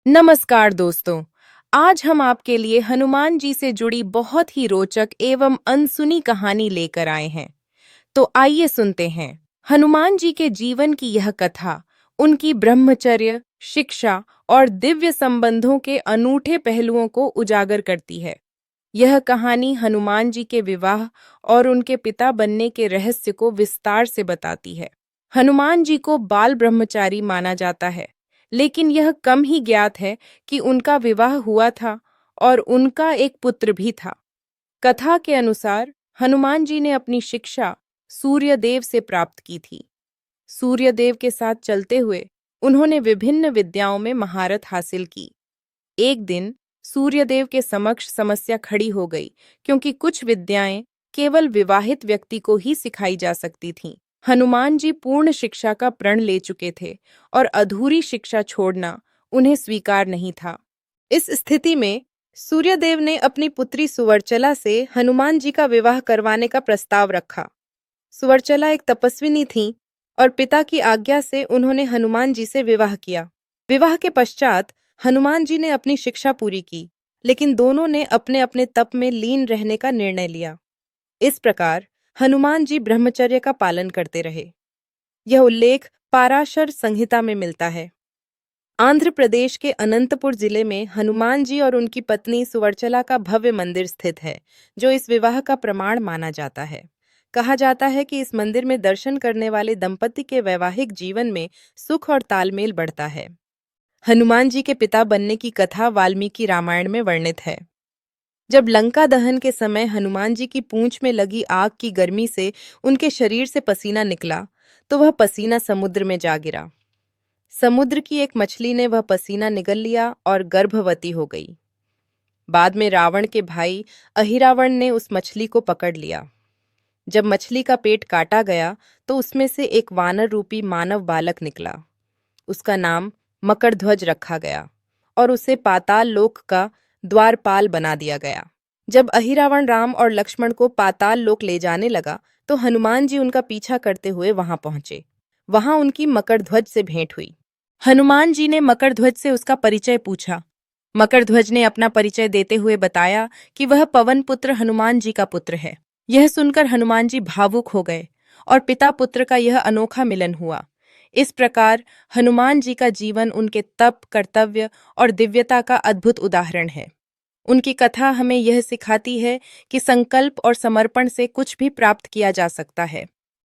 नमस्कार दोस्तों। आज हम आपके लिए हनुमान जी से जुड़ी बहुत ही रोचक एवं अनसुनी कहानी लेकर आए हैं। तो आइए सुनते हैं। हनुमान जी के जीवन की यह कथा उनकी ब्रह्मचर्य, शिक्षा और दिव्य संबंधों के अनूठे पहलुओं को उजागर करती है। यह कहानी हनुमान जी के विवाह और उनके पिता बनने के रहस्य को विस्तार से बताती है। हनुमान जी को बाल ब्रह्मचारी माना जाता है, लेकिन यह कम ही ज्ञात है कि उनका विवाह हुआ था और उनका एक पुत्र भी था। कथा के अनुसार हनुमान जी ने अपनी शिक्षा सूर्यदेव से प्राप्त की थी। सूर्यदेव के साथ चलते हुए उन्होंने विभिन्न विद्याओं में महारत हासिल की। एक दिन सूर्यदेव के समक्ष समस्या खड़ी हो गई, क्योंकि कुछ विद्याएं केवल विवाहित व्यक्ति को ही सिखाई जा सकती थीं। हनुमान जी पूर्ण शिक्षा का प्रण ले चुके थे और अधूरी शिक्षा छोड़ना उन्हें स्वीकार नहीं था। इस स्थिति में सूर्यदेव ने अपनी पुत्री सुवर्चला से हनुमान जी का विवाह करवाने का प्रस्ताव रखा। सुवर्चला एक तपस्विनी थीं और पिता की आज्ञा से उन्होंने हनुमान जी से विवाह किया। विवाह के पश्चात हनुमान जी ने अपनी शिक्षा पूरी की, लेकिन दोनों ने अपने अपने तप में लीन रहने का निर्णय लिया। इस प्रकार हनुमान जी ब्रह्मचर्य का पालन करते रहे। यह उल्लेख पाराशर संहिता में मिलता है। आंध्र प्रदेश के अनंतपुर जिले में हनुमान जी और उनकी पत्नी सुवर्चला का भव्य मंदिर स्थित है, जो इस विवाह का प्रमाण माना जाता है। कहा जाता है कि इस मंदिर में दर्शन करने वाले दंपति के वैवाहिक जीवन में सुख और तालमेल बढ़ता है। हनुमान जी के पिता बनने की कथा वाल्मीकि रामायण में वर्णित है। जब लंका दहन के समय हनुमान जी की पूंछ में लगी आग की गर्मी से उनके शरीर से पसीना निकला, तो वह पसीना समुद्र में जा गिरा। समुद्र की एक मछली ने वह पसीना निगल लिया और गर्भवती हो गई। बाद में रावण के भाई अहिरावण ने उस मछली को पकड़ लिया। जब मछली का पेट काटा गया, तो उसमें से एक वानर रूपी मानव बालक निकला। उसका नाम मकरध्वज रखा गया और उसे पाताल लोक का द्वारपाल बना दिया गया। जब अहिरावण राम और लक्ष्मण को पाताल लोक ले जाने लगा, तो हनुमान जी उनका पीछा करते हुए वहां पहुंचे। वहां उनकी मकरध्वज से भेंट हुई। हनुमान जी ने मकरध्वज से उसका परिचय पूछा। मकरध्वज ने अपना परिचय देते हुए बताया कि वह पवन पुत्र हनुमान जी का पुत्र है। यह सुनकर हनुमान जी भावुक हो गए और पिता पुत्र का यह अनोखा मिलन हुआ। इस प्रकार हनुमान जी का जीवन उनके तप, कर्तव्य और दिव्यता का अद्भुत उदाहरण है। उनकी कथा हमें यह सिखाती है कि संकल्प और समर्पण से कुछ भी प्राप्त किया जा सकता है।